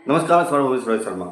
नमस्कार, मैं रोहित शर्मा।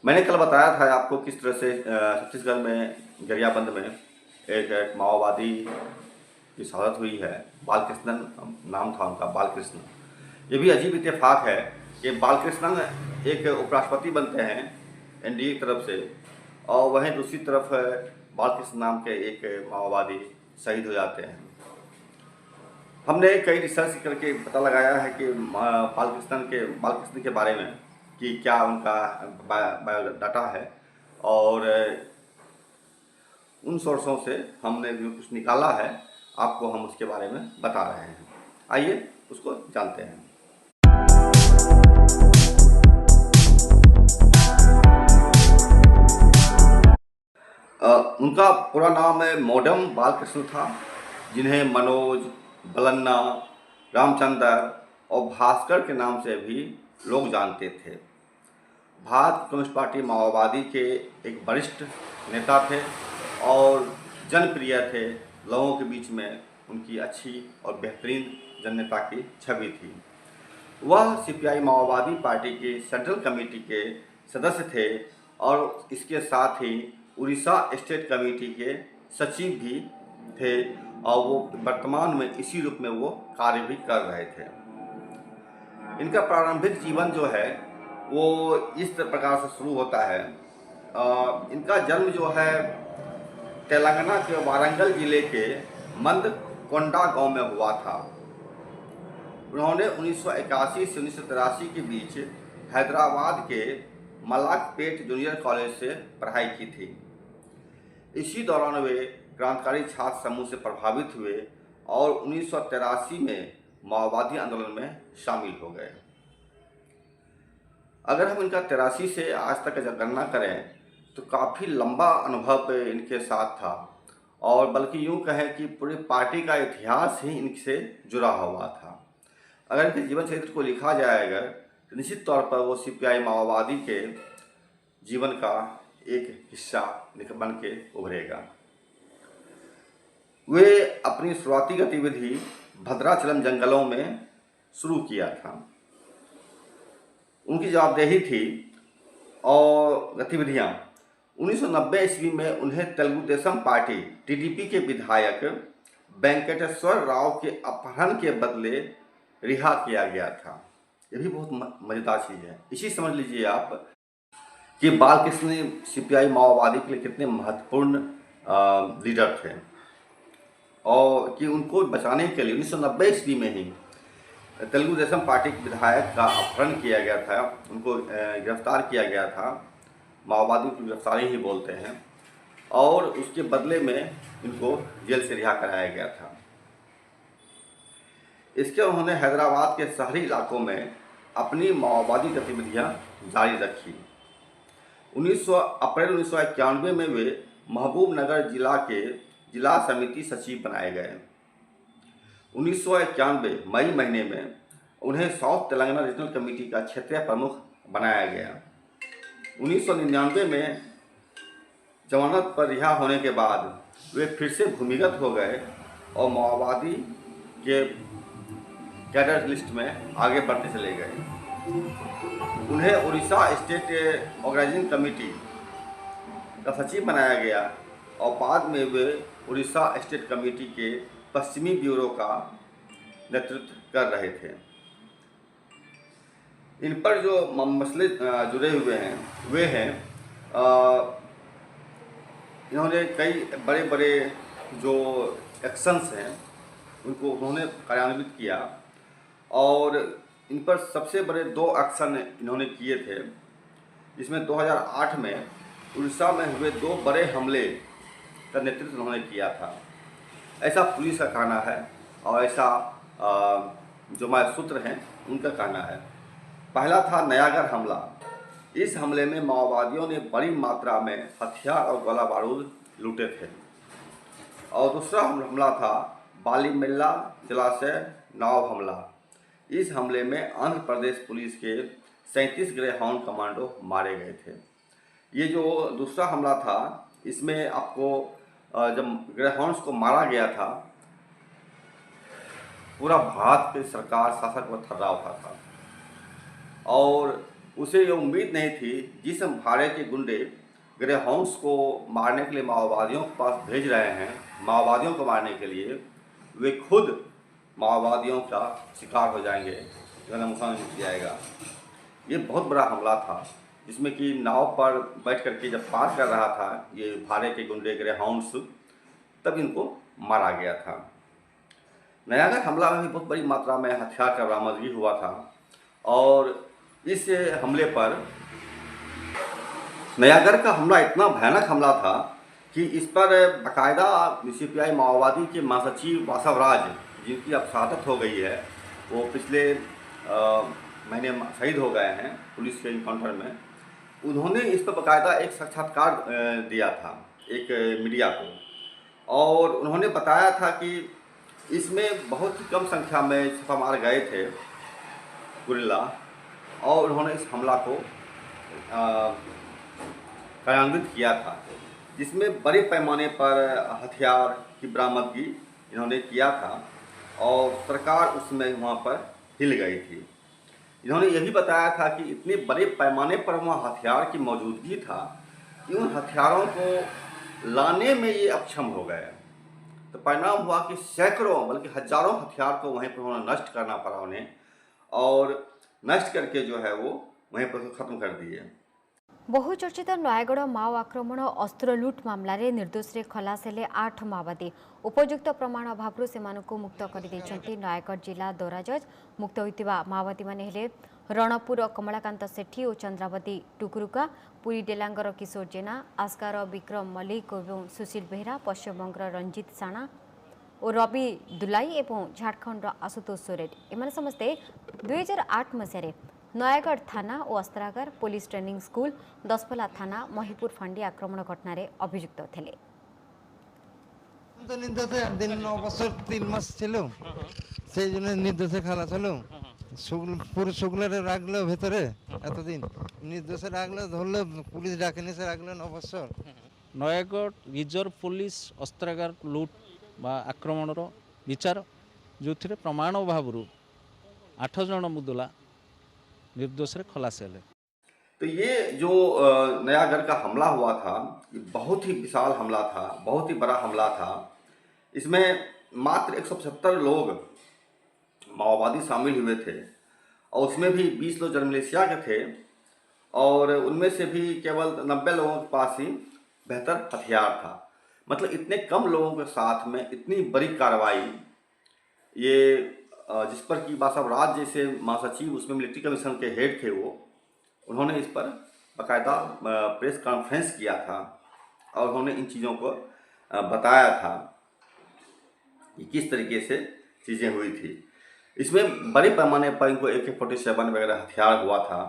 मैंने कल बताया था आपको किस तरह से छत्तीसगढ़ में गरियाबंद में एक माओवादी की शहादत हुई है। बालकृष्णन नाम था उनका, बालकृष्ण। ये भी अजीब इत्तेफाक है कि बालकृष्णन एक उपराष्ट्रपति बनते हैं एनडीए की तरफ से, और वहीं दूसरी तरफ बालकृष्ण नाम के एक माओवादी शहीद हो जाते हैं। हमने कई रिसर्च करके पता लगाया है कि बालकृष्ण के बारे में कि क्या उनका बायोडाटा है, और उन सोर्सों से हमने जो कुछ निकाला है आपको हम उसके बारे में बता रहे हैं। आइए उसको जानते हैं। उनका पूरा नाम है मोडम बालकृष्ण था, जिन्हें मनोज, बलन्ना, रामचंद्र और भास्कर के नाम से भी लोग जानते थे। भारत कम्युनिस्ट पार्टी माओवादी के एक वरिष्ठ नेता थे और जनप्रिय थे। लोगों के बीच में उनकी अच्छी और बेहतरीन जननेता की छवि थी। वह सीपीआई माओवादी पार्टी की सेंट्रल कमेटी के सदस्य थे और इसके साथ ही उड़ीसा स्टेट कमेटी के सचिव भी थे, और वो वर्तमान में इसी रूप में वो कार्य भी कर रहे थे। इनका प्रारंभिक जीवन जो है वो इस प्रकार से शुरू होता है। इनका जन्म जो है तेलंगाना के वारंगल जिले के मंदकोंडा गांव में हुआ था। उन्होंने 1981 से 1983 के बीच हैदराबाद के मलाकपेट जूनियर कॉलेज से पढ़ाई की थी। इसी दौरान वे क्रांतिकारी छात्र समूह से प्रभावित हुए और 1983 में माओवादी आंदोलन में शामिल हो गए। अगर हम इनका 83 से आज तक का गणना करें तो काफ़ी लंबा अनुभव इनके साथ था, और बल्कि यूँ कहें कि पूरी पार्टी का इतिहास ही इनसे जुड़ा हुआ था। अगर इनके जीवन चरित्र को लिखा जाएगा तो निश्चित तौर पर वो सीपीआई माओवादी के जीवन का एक हिस्सा बन के उभरेगा। वे अपनी शुरुआती गतिविधि भद्राचलम जंगलों में शुरू किया था। उनकी जवाबदेही थी और गतिविधियां 1990 ईस्वी में उन्हें तेलुगु देशम पार्टी टीडीपी के विधायक वेंकटेश्वर राव के अपहरण के बदले रिहा किया गया था। ये भी बहुत मज़ेदार चीज़ है। इसी समझ लीजिए आप कि बालकृष्ण सीपीआई माओवादी के लिए कितने महत्वपूर्ण लीडर थे, और कि उनको बचाने के लिए 1990 ईस्वी में ही तेलुगु देशम पार्टी के विधायक का अपहरण किया गया था। उनको गिरफ्तार किया गया था, माओवादी की गिरफ्तारी ही बोलते हैं, और उसके बदले में इनको जेल से रिहा कराया गया था। इसके उन्होंने हैदराबाद के शहरी इलाकों में अपनी माओवादी गतिविधियां जारी रखी। अप्रैल 1991 में वे महबूबनगर जिला के जिला समिति सचिव बनाए गए। 1991 मई महीने में उन्हें साउथ तेलंगाना रीजनल कमेटी का क्षेत्रीय प्रमुख बनाया गया। 1999 में जमानत पर रिहा होने के बाद वे फिर से भूमिगत हो गए और माओवादी के कैडर लिस्ट में आगे बढ़ते चले गए। उन्हें उड़ीसा स्टेट ऑर्गेनाइजिंग कमेटी का सचिव बनाया गया और बाद में वे उड़ीसा स्टेट कमेटी के पश्चिमी ब्यूरो का नेतृत्व कर रहे थे। इन पर जो मसले जुड़े हुए हैं वे हैं, इन्होंने कई बड़े बड़े जो एक्शंस हैं उनको उन्होंने कार्यान्वित किया, और इन पर सबसे बड़े 2 एक्शन इन्होंने किए थे, जिसमें 2008 में उड़ीसा में हुए 2 बड़े हमले का नेतृत्व उन्होंने किया था। ऐसा पुलिस का कहना है और ऐसा जो हमारे सूत्र हैं उनका कहना है। पहला था नयागढ़ हमला। इस हमले में माओवादियों ने बड़ी मात्रा में हथियार और गोला बारूद लूटे थे। और दूसरा हमला था बालीमेला जलाशय नाव हमला। इस हमले में आंध्र प्रदेश पुलिस के 37 ग्रेहाउंड कमांडो मारे गए थे। ये जो दूसरा हमला था इसमें आपको जब ग्रेहाउंड्स को मारा गया था, पूरा भारत की सरकार शासक व थर्रा उठा था, और उसे ये उम्मीद नहीं थी जिस भाड़े के गुंडे ग्रेहाउंड्स को मारने के लिए माओवादियों के पास भेज रहे हैं, माओवादियों को मारने के लिए, वे खुद माओवादियों का शिकार हो जाएंगे, नुकसान किया जाएगा। ये बहुत बड़ा हमला था जिसमें कि नाव पर बैठ करके जब पार कर रहा था ये भाड़े के गुंडे ग्रेहाउंड्स, तब इनको मारा गया था। नयागढ़ हमला में भी बहुत बड़ी मात्रा में हथियार का बरामदगी हुआ था और इस हमले पर नयागढ़ का हमला इतना भयानक हमला था कि इस पर बाकायदा सीपीआई माओवादी के महासचिव वासव राज, जिनकी अब शहादत हो गई है, वो पिछले महीने शहीद हो गए हैं पुलिस के इनकाउंटर में, उन्होंने इस पर बाकायदा एक साक्षात्कार दिया था एक मीडिया को, और उन्होंने बताया था कि इसमें बहुत ही कम संख्या में छापामार गए थे गुरिल्ला, और उन्होंने इस हमला को कार्यान्वित किया था जिसमें बड़े पैमाने पर हथियार की बरामदगी इन्होंने किया था और सरकार उसमें वहाँ पर हिल गई थी। इन्होंने यह भी बताया था कि इतने बड़े पैमाने पर वहाँ हथियार की मौजूदगी था कि उन हथियारों को लाने में ये अक्षम हो गए, तो परिणाम हुआ कि सैकड़ों बल्कि हजारों हथियार को वहीं पर उन्हें नष्ट करना पड़ा उन्हें, और नष्ट करके जो है वो वहीं पर ख़त्म कर दिए। बहुचर्चित नयागढ़ माओ आक्रमण अस्त्र लुट मामलें निर्दोष खलास हेले 8 माओवादी उपयुक्त प्रमाण अभाव से मुक्त कर नयागढ़ जिला दौराजज। मुक्त होता माओवादी माने रणपुर कमलाकांत सेठी और चंद्रावती टुकुरुका, पुरी डेलांगर किशोर जेना, आस्कार विक्रम मल्लिक और सुशील बेहरा, पश्चिमबंगर रंजित साणा और रवि दुलाई और झारखंड आशुतोष सोरेन, एमाने समस्ते 2008 मसीह नयागढ़ थाना और अस्त्रागार, पुलिस ट्रेनिंग स्कूल, दसपल्ला थाना, महिपुर फांडी आक्रमण घटना अभियुक्त थे। दिन 9 বছর 3 মাস ছিল, সেই জন্য নির্দোষে খালাস হলো। পুরো শুক্লারে রাখলো ভেতরে, এতদিন নির্দোষে রাখলো, ধরলো পুলিশ ডাকে নিয়ে রাখলো 9 বছর। নয়াগড় রিজর্ভ পুলিশ अस्त्रागार लुट बा आक्रमणर विचार जो प्रमाण अभाव 8 जन मुदला निर्दोष खलास हेले। तो ये जो नयागढ़ का हमला हुआ था ये बहुत ही विशाल हमला था, बहुत ही बड़ा हमला था। इसमें मात्र 175 लोग माओवादी शामिल हुए थे और उसमें भी 20 लोग जनमिलिशिया के थे, और उनमें से भी केवल 90 लोगों के पास ही बेहतर हथियार था। मतलब इतने कम लोगों के साथ में इतनी बड़ी कार्रवाई, ये जिस पर कि वासव राज जैसे महासचिव उसमें मिलिट्री कमीशन के हेड थे, वो उन्होंने इस पर बाकायदा प्रेस कॉन्फ्रेंस किया था और उन्होंने इन चीज़ों को बताया था कि किस तरीके से चीज़ें हुई थी। इसमें बड़े पैमाने पर इनको AK-47 वगैरह हथियार हुआ था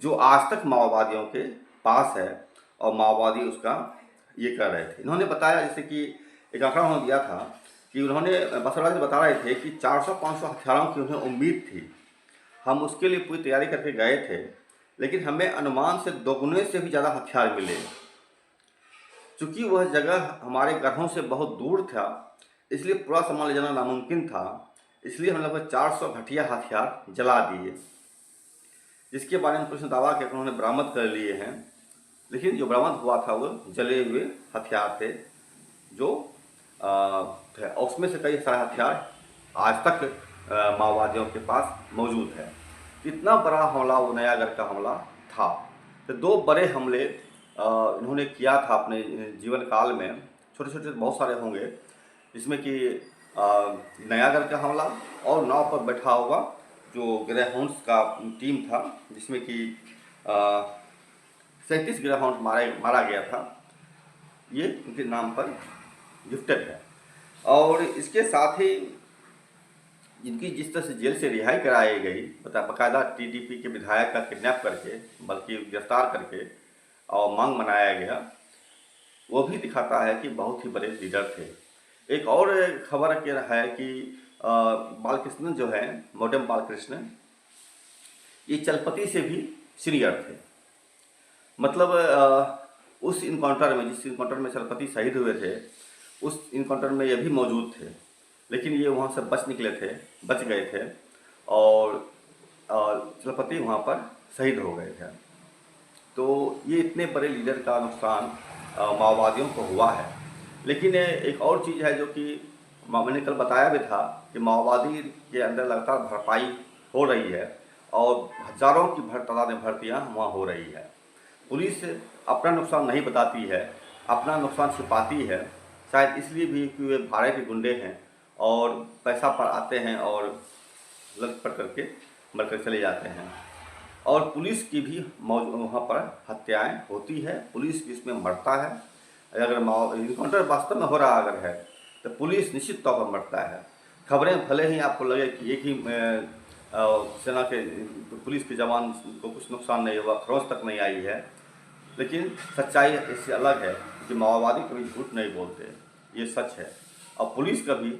जो आज तक माओवादियों के पास है और माओवादी उसका ये कर रहे थे। इन्होंने बताया जैसे कि एक आंकड़ा उन्होंने दिया था कि उन्होंने बसवराज बता रहे थे कि 400-500 हथियारों की उन्हें उम्मीद थी। हम उसके लिए पूरी तैयारी करके गए थे, लेकिन हमें अनुमान से दोगुने से भी ज़्यादा हथियार मिले। चूँकि वह जगह हमारे घरों से बहुत दूर था, इसलिए पूरा सामान ले जाना नामुमकिन था, इसलिए हम लगभग 400 घटिया हथियार जला दिए, जिसके बारे में पुलिस ने दावा किया कि उन्होंने बरामद कर लिए हैं, लेकिन जो बरामद हुआ था वो जले हुए हथियार थे जो थे। उसमें से कई सारे हथियार आज तक माओवादियों के पास मौजूद है। इतना बड़ा हमला वो नयागढ़ का हमला था। तो 2 बड़े हमले इन्होंने किया था अपने जीवन काल में, छोटे छोटे बहुत सारे होंगे, जिसमें कि नयागढ़ का हमला और नाव पर बैठा हुआ जो ग्रेहाउंड्स का टीम था, जिसमें कि 37 ग्रेहाउंड मारा गया था, ये उनके नाम पर गिफ्टेड है। और इसके साथ ही इनकी जिस तरह से जेल से रिहाई कराई गई, बाकायदा TDP के विधायक का किडनैप करके, बल्कि गिरफ्तार करके और मांग मनाया गया, वो भी दिखाता है कि बहुत ही बड़े लीडर थे। एक और खबर है कि बालकृष्ण जो है, मॉडर्न बालकृष्ण, ये चलपति से भी सीनियर थे। मतलब उस इनकाउंटर में, जिस इनकाउंटर में चलपति शहीद हुए थे, उस इनकाउंटर में ये भी मौजूद थे, लेकिन ये वहाँ से बच गए थे और चलपति वहाँ पर शहीद हो गए थे। तो ये इतने बड़े लीडर का नुकसान माओवादियों को हुआ है। लेकिन एक और चीज़ है जो कि मैंने कल बताया भी था कि माओवादी के अंदर लगातार भरपाई हो रही है और हजारों की तादाद में भर्तियाँ वहाँ हो रही है। पुलिस अपना नुकसान नहीं बताती है, अपना नुकसान छिपाती है, शायद इसलिए भी कि वे भाड़े के गुंडे हैं और पैसा पर आते हैं और लत पट करके मरकर चले जाते हैं। और पुलिस की भी वहाँ पर हत्याएं होती है, पुलिस भी इसमें मरता है। अगर इनकाउंटर वास्तव में हो रहा अगर है तो पुलिस निश्चित तौर पर मरता है। खबरें भले ही आपको लगे कि एक ही सेना के पुलिस के जवान को कुछ नुकसान नहीं हुआ, खरोंच तक नहीं आई है, लेकिन सच्चाई इससे अलग है कि माओवादी कभी झूठ नहीं बोलते, ये सच है। और पुलिस कभी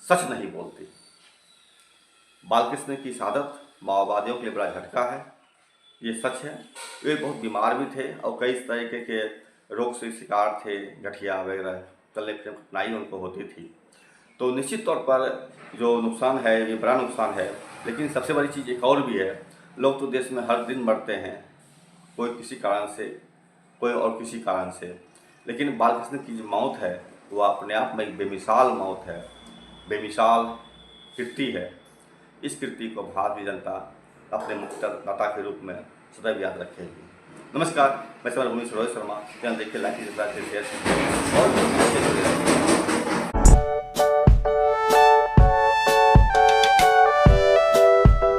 सच नहीं बोलती। बालकृष्ण की शहादत माओवादियों के लिए बड़ा झटका है, ये सच है। वे बहुत बीमार भी थे और कई तरीके के रोग से शिकार थे, गठिया वगैरह चलने फिरने में कठिनाई उनको होती थी। तो निश्चित तौर पर जो नुकसान है ये बड़ा नुकसान है। लेकिन सबसे बड़ी चीज़ एक और भी है, लोग तो देश में हर दिन मरते हैं, कोई किसी कारण से, कोई और किसी कारण से। लेकिन बालकृष्ण की जो मौत है वो अपने आप में एक बेमिसाल मौत है, बेमिसाल कृति है। इस कृति को भारतीय जनता अपने मुक्तिदाता के रूप में सदैव याद रखेगी। नमस्कार, मैं सरोज शर्मा। देखिए लाइक, शेयर और